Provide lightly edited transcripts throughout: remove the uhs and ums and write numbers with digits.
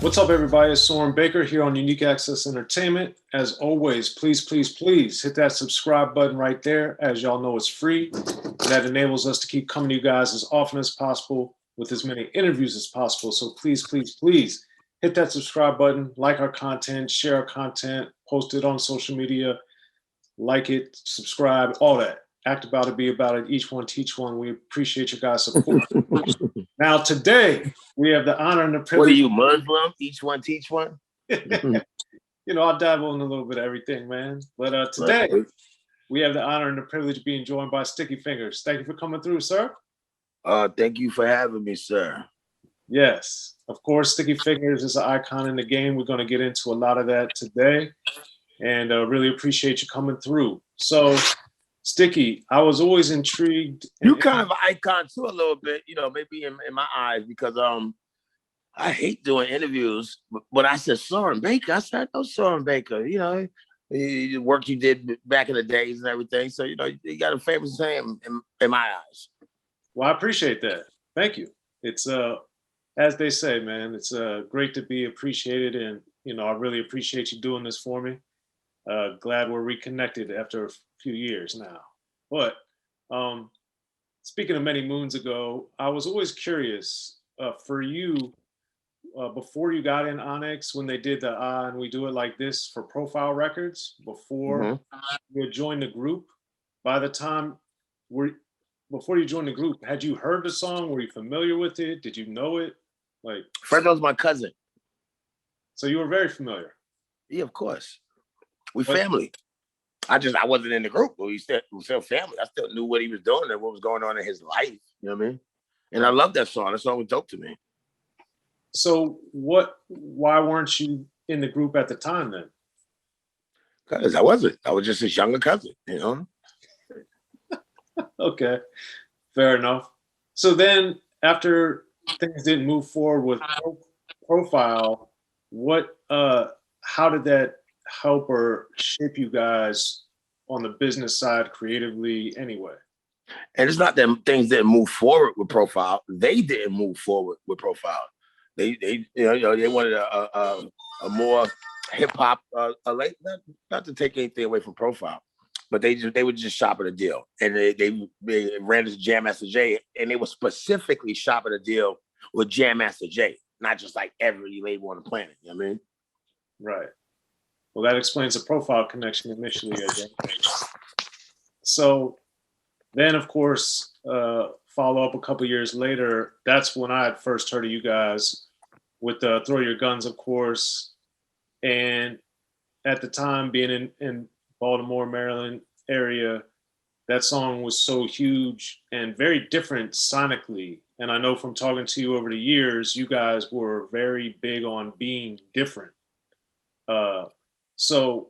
What's up, everybody? It's Soren Baker here on Unique Access Entertainment. As always, please hit that subscribe button right there. As y'all know, it's free. That enables us to keep coming to you guys as often as possible with as many interviews as possible. So please hit that subscribe button, like our content, share our content, post it on social media, like it, subscribe, all that. Act about it, be about it, each one teach one. We appreciate your guys' support. Now, today, we have the honor and the privilege. What are you, Muslim? Each one teach one? You know, I dabble in a little bit of everything, man. But today, we have the honor and the privilege of being joined by Sticky Fingaz. Thank you for coming through, sir. Thank you for having me, sir. Yes, of course, Sticky Fingaz is an icon in the game. We're going to get into a lot of that today, and really appreciate you coming through. So, Sticky, I was always intrigued. You kind of an icon too, a little bit, you know, maybe in my eyes, because I hate doing interviews. But I said Soren Baker. I said, I know Soren Baker. You know, the work you did back in the days and everything. So you know, you got a famous name in my eyes. Well, I appreciate that. Thank you. It's as they say, man, it's great to be appreciated, and you know, I really appreciate you doing this for me. Glad we're reconnected after a few years now. But speaking of many moons ago, I was always curious for you, before you got in Onyx, when they did the and we do it like this for Profile Records, before you joined the group, by the time before you joined the group, had you heard the song? Were you familiar with it? Did you know it? Like, Fredo's was my cousin. So you were very familiar. Yeah, of course. We family. I wasn't in the group, but we still family. I still knew what he was doing and what was going on in his life. You know what I mean? And I love that song. That song was dope to me. So why weren't you in the group at the time then? Because I wasn't. I was just his younger cousin, you know? Okay, fair enough. So then after things didn't move forward with Profile, how did that help or shape you guys on the business side creatively anyway? And it's not that things didn't move forward with Profile. They didn't move forward with Profile. They they wanted a more hip hop, not to take anything away from Profile, but they were just shopping a deal, and they ran this Jam Master Jay, and they were specifically shopping a deal with Jam Master Jay, not just like every label on the planet. You know what I mean? Right. Well, that explains the Profile connection initially, I guess. So then, of course, follow up a couple years later, that's when I had first heard of you guys with Throw Your Guns, of course. And at the time, being in Baltimore, Maryland area, that song was so huge and very different sonically. And I know from talking to you over the years, you guys were very big on being different. So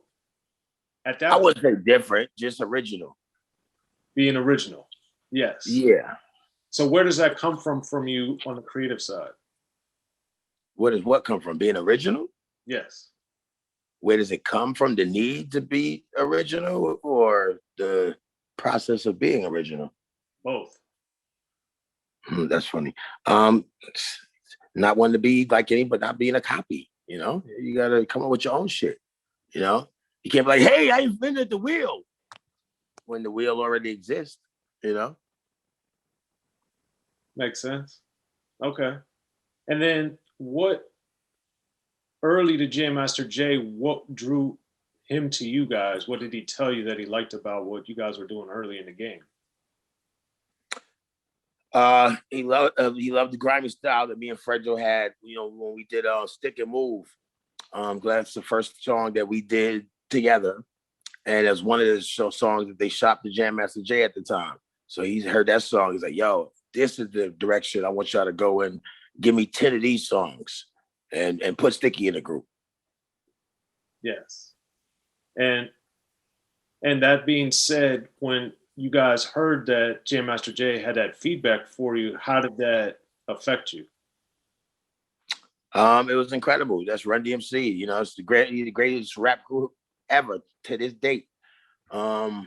at that I wouldn't say different, just original. Being original. Yes. Yeah. So where does that come from you on the creative side? Where does what come from? Being original? Yes. Where does it come from? The need to be original or the process of being original? Both. That's funny. Not wanting to be like anybody, not being a copy, you know? You got to come up with your own shit, you know? You can't be like, hey, I invented the wheel when the wheel already exists, you know? Makes sense. Okay. And then early to Jam Master Jay, what drew him to you guys? What did he tell you that he liked about what you guys were doing early in the game? He loved the grimy style that me and Fredo had, you know, when we did Stik and Move. That's the first song that we did together. And it was one of the songs that they shot the Jam Master Jay at the time. So he heard that song. He's like, yo, this is the direction I want y'all to go and give me 10 of these songs and put Sticky in the group. Yes. And that being said, when you guys heard that Jam Master Jay had that feedback for you, how did that affect you? It was incredible. That's Run-DMC. You know, it's the greatest rap group ever to this date. So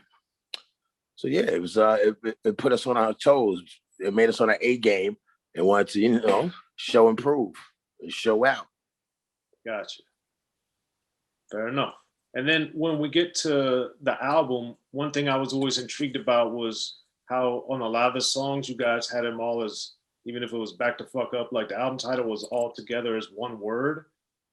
yeah, it was it put us on our toes. It made us on our A game and wanted to, you know, show and prove and show out. Gotcha. Fair enough. And then when we get to the album, one thing I was always intrigued about was how on a lot of the songs you guys had them all as, even if it was back to fuck up, like the album title was all together as one word.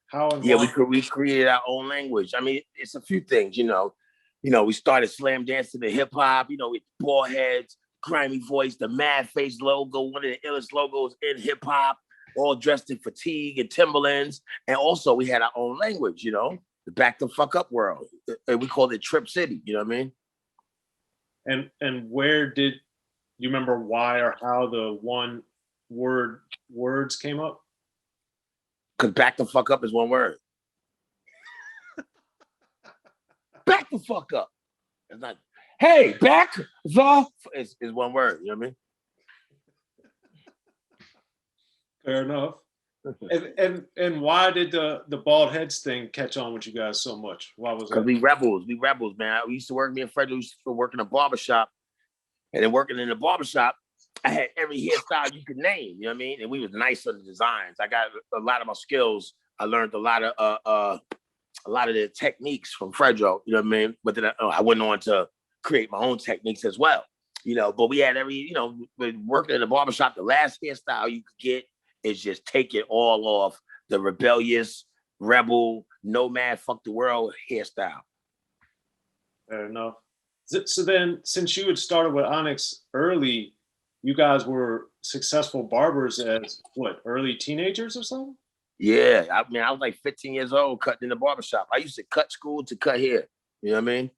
How Yeah, involved? we created our own language. I mean, it's a few things, you know. We started slam dancing to hip hop, with bald heads, grimy voice, the mad face logo, one of the illest logos in hip hop, all dressed in fatigue and Timberlands. And also we had our own language, the back the fuck up world. And we called it Trip City, you know what I mean? And where did you remember why or how the one word words came up? Because back the fuck up is one word. Back the fuck up. It's not, hey, back the is one word, you know what I mean? Fair enough. And why did the bald heads thing catch on with you guys so much? Why was that? Because we rebels, man. We used to work, me and Fred used to work in a barbershop. And then working in the barbershop, I had every hairstyle you could name, you know what I mean? And we was nice on the designs. I got a lot of my skills. I learned a lot of the techniques from Fredro, you know what I mean? But then I went on to create my own techniques as well, but we had working in the barbershop, the last hairstyle you could get is just take it all off, the rebellious, rebel, nomad, fuck the world hairstyle. Fair enough. So then, since you had started with Onyx early, you guys were successful barbers as what, early teenagers or something? Yeah, I was like 15 years old cutting in the barbershop. I used to cut school to cut hair. You know what I mean?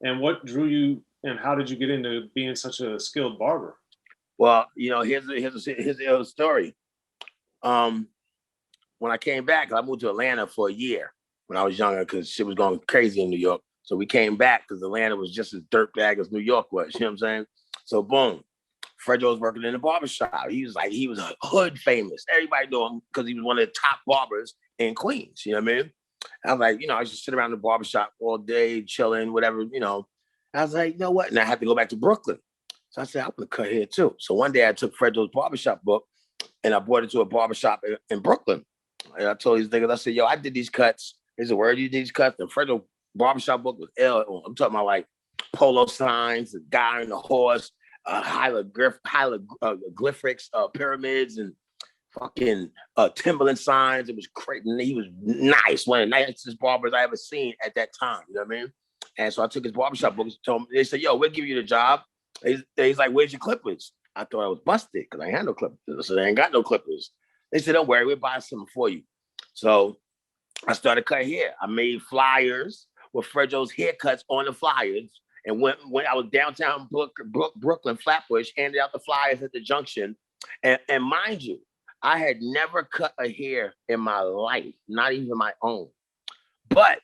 And what drew you, and how did you get into being such a skilled barber? Well, here's a story. When I came back, I moved to Atlanta for a year when I was younger because shit was going crazy in New York. So we came back because Atlanta was just as dirtbag as New York was. You know what I'm saying? So boom. Fredro was working in the barbershop. He was hood famous. Everybody knew him because he was one of the top barbers in Queens. You know what I mean? I was like, I used to sit around the barbershop all day, chilling, whatever, I was like, you know what? And I had to go back to Brooklyn. So I said, I'm going to cut here too. So one day I took Fredro's barbershop book and I brought it to a barbershop in Brooklyn. And I told these niggas, I said, yo, I did these cuts. There's a word you did these cuts. And Fredro's barbershop book was ill. I'm talking about like polo signs, the guy on the horse, hieroglyphics, pyramids, and fucking Timberland signs. It was crazy. He was nice, one of the nicest barbers I ever seen at that time. You know what I mean? And so I took his barbershop books. Told him, they said, "Yo, we'll give you the job." He's like, "Where's your clippers?" I thought I was busted because I ain't had no clippers. So they ain't got no clippers. They said, "Don't worry, we'll buy something for you." So I started cutting hair. I made flyers with Fredro's haircuts on the flyers. And when I was downtown Brooklyn, Flatbush, handed out the flyers at the junction. And mind you, I had never cut a hair in my life, not even my own. But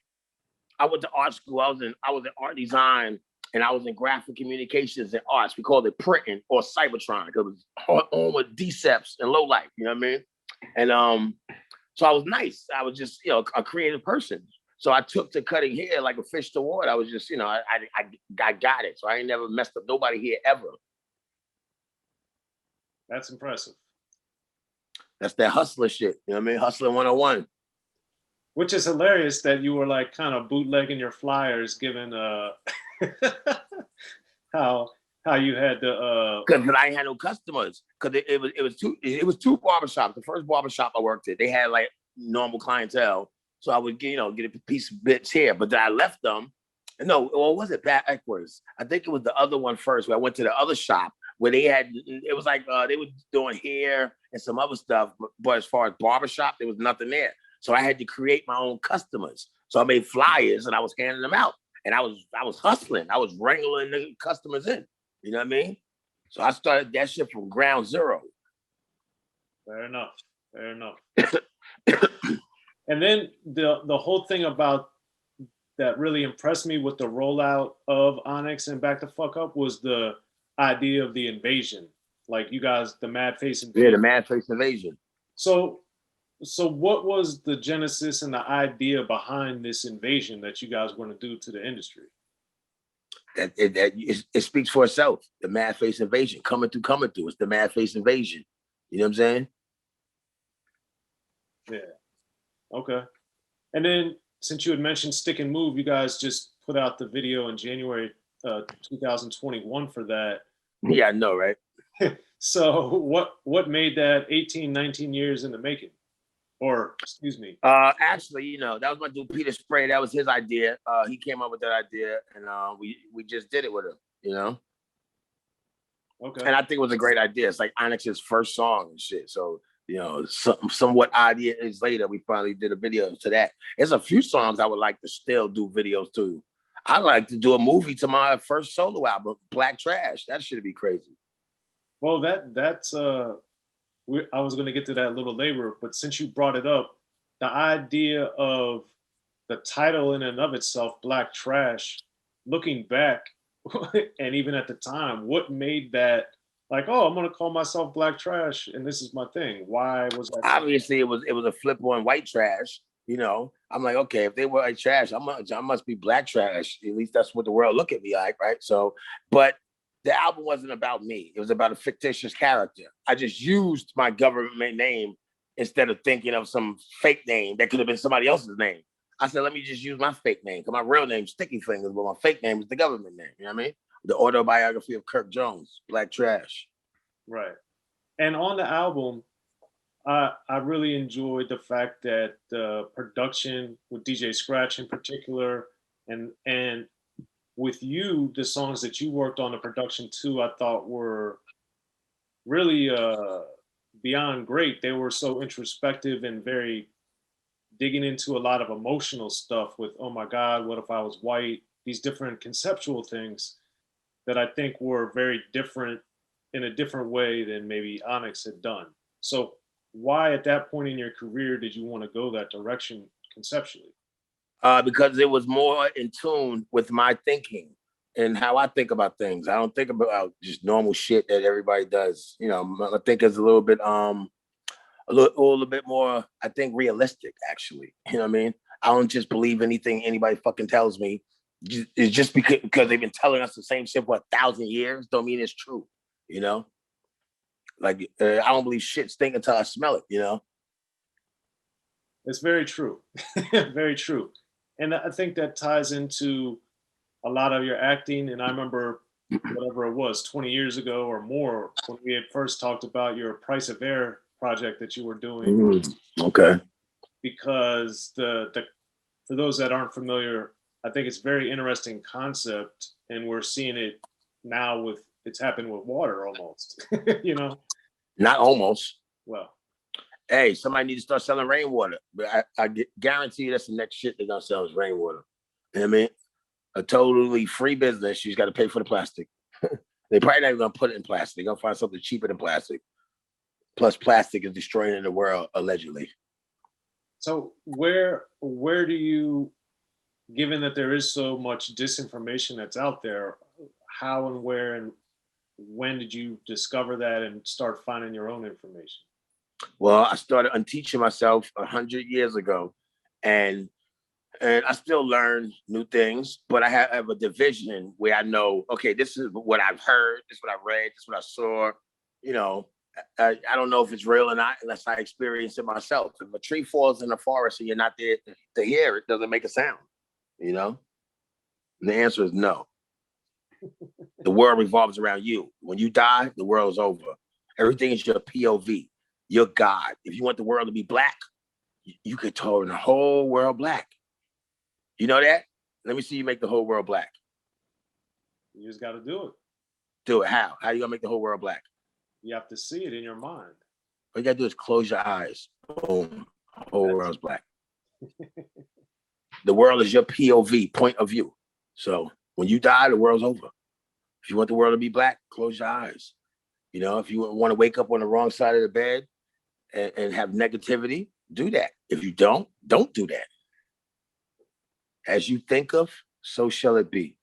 I went to art school. I was in art design, and I was in graphic communications and arts. We called it printing or Cybertron. It was on with DCEPs and low life. You know what I mean? And so I was nice. I was just a creative person. So I took to cutting hair like a fish to water. I was just, I got it. So I ain't never messed up nobody here ever. That's impressive. That's that hustler shit. You know what I mean? Hustler 101. Which is hilarious that you were like kind of bootlegging your flyers, given how you had to. Because I ain't had no customers. Because it was two barbershops. The first barbershop I worked at, they had like normal clientele. So I would get a piece of bits here, but then I left them. No, or was it backwards? I think it was the other one first, where I went to the other shop where it was like they were doing hair and some other stuff, but as far as barbershop, there was nothing there. So I had to create my own customers. So I made flyers and I was handing them out, and I was hustling. I was wrangling the customers in. You know what I mean? So I started that shit from ground zero. Fair enough. And then the whole thing about that really impressed me with the rollout of Onyx and Back the Fuck Up was the idea of the invasion. Like you guys, the Mad Face Invasion. Yeah, the Mad Face Invasion. So what was the genesis and the idea behind this invasion that you guys were going to do to the industry? It speaks for itself. The Mad Face Invasion, coming through. It's the Mad Face Invasion. You know what I'm saying? Yeah. Okay. And then since you had mentioned Stick and Move, you guys just put out the video in January 2021 for that. Yeah, I know, right? So what made that 18, 19 years in the making? Or excuse me. Actually, you know, that was my dude Peter Spray. That was his idea. He came up with that idea, and we just did it with him, you know. Okay. And I think it was a great idea. It's like Onyx's first song and shit. So, you know, somewhat odd years later, we finally did a video to that. There's a few songs I would like to still do videos to. I'd like to do a movie to my first solo album, Black Trash. That should be crazy. Well, that's I was going to get to that a little later, but since you brought it up, the idea of the title in and of itself, Black Trash, looking back, and even at the time, what made that like, oh, I'm going to call myself Black Trash and this is my thing? Why was that? Obviously, it was a flip on white trash. You know, I'm like, okay, if they were white trash, I must be black trash. At least that's what the world look at me like, right? So, but the album wasn't about me. It was about a fictitious character. I just used my government name instead of thinking of some fake name that could have been somebody else's name. I said, let me just use my fake name, because my real name's Sticky Fingers, but my fake name is the government name. You know what I mean? The autobiography of Kirk Jones, Black Trash. Right. And on the album, I really enjoyed the fact that the production with DJ Scratch in particular, and with you, the songs that you worked on the production too, I thought were really beyond great. They were so introspective and very digging into a lot of emotional stuff with, oh my God, what if I was white? These different conceptual things that I think were very different in a different way than maybe Onyx had done. So why at that point in your career did you want to go that direction conceptually? Because it was more in tune with my thinking and how I think about things. I don't think about just normal shit that everybody does. You know, I think it's a little bit a little bit more, I think, realistic, actually. You know what I mean? I don't just believe anything anybody fucking tells me. It's just because they've been telling us the same shit for 1,000 years, don't mean it's true, you know? Like, I don't believe shit stink until I smell it, you know? It's very true. Very true. And I think that ties into a lot of your acting. And I remember whatever it was, 20 years ago or more, when we had first talked about your Price of Air project that you were doing. Okay. Because the for those that aren't familiar, I think it's a very interesting concept, and we're seeing it now with it's happened with water almost. You know, Not almost. well, Hey, somebody needs to start selling rainwater. But I guarantee you that's the next shit they're gonna sell is rainwater. You know what I mean? A totally free business. You just got to pay for the plastic. They probably not even gonna put it in plastic. They're gonna find something cheaper than plastic. Plus, plastic is destroying the world, allegedly. so where do you, given that there is so much disinformation that's out there, how and where and when did you discover that and start finding your own information? Well, I started unteaching myself 100 years ago, and I still learn new things, but I have a division where I know, okay, this is what I've heard, this is what I read, this is what I saw. You know, I don't know if it's real or not unless I experience it myself. If a tree falls in the forest and you're not there to hear it, doesn't make a sound, you know? And the answer is no. The world revolves around you. When you die, the world is over. Everything is your POV, your God. If you want the world to be black, you could turn the whole world black. You know that? Let me see you make the whole world black. You just got to do it. Do it. How? How you gonna make the whole world black? You have to see it in your mind. All you gotta do is close your eyes. Boom. Whole world's black. The world is your POV, point of view. So when you die, the world's over. If you want the world to be black, close your eyes. You know, if you want to wake up on the wrong side of the bed and have negativity, do that. If you don't do that. As you think of, so shall it be.